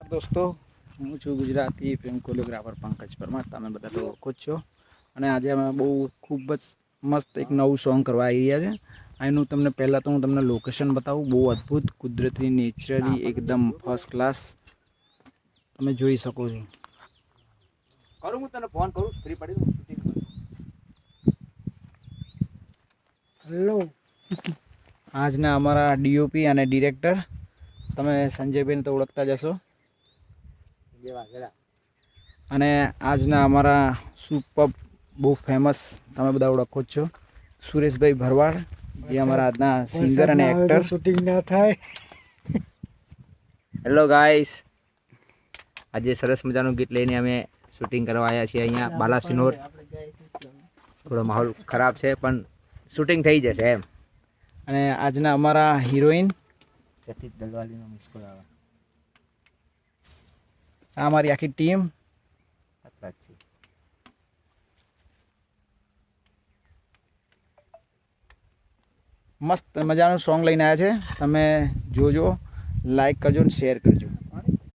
દોસ્તો, હું છું ગુજરાતી ફિલ્મ કોરિયોગ્રાફર પંકજ પરમાર. તમે બધા તો ઓળખો જ છો. અને આજે અમે બહુ ખૂબ જ મસ્ત એક નવું સોંગ કરવા આવી રહ્યા છે. એનું તમને પહેલાં તો હું તમને લોકેશન બતાવું. બહુ અદ્ભુત, કુદરતી, નેચરલી, એકદમ ફર્સ્ટ ક્લાસ તમે જોઈ શકો છો. કરું હું તને ફોન કરું, ફ્રી પડી શૂટિંગ. હેલો. આજના અમારા ડીઓપી અને ડિરેક્ટર તમે સંજયભાઈને તો ઓળખતા જ હશો. અને આજના અમારા સુપર બહુ ફેમસ તમે બધા ઓળખો જ છો, સુરેશભાઈ ભરવાડ, જે અમારા આજના સિંગર અને એક્ટર. શૂટિંગ ના થાય. હેલો ગાઈસ, આજે સરસ મજાનું ગીત લઈને અમે શૂટિંગ કરવા આવ્યા છીએ અહીંયા બાલાસિનોર. થોડો માહોલ ખરાબ છે પણ શૂટિંગ થઈ જશે એમ. અને આજના અમારા હિરોઈન તેથી દલવાલીનો મિસકોલ આવે. આ અમારી આખી ટીમ. મસ્ત મજાનું સોંગ લઈને આવ્યા છે. તમે જોજો, લાઈક કરજો અને શેર કરજો.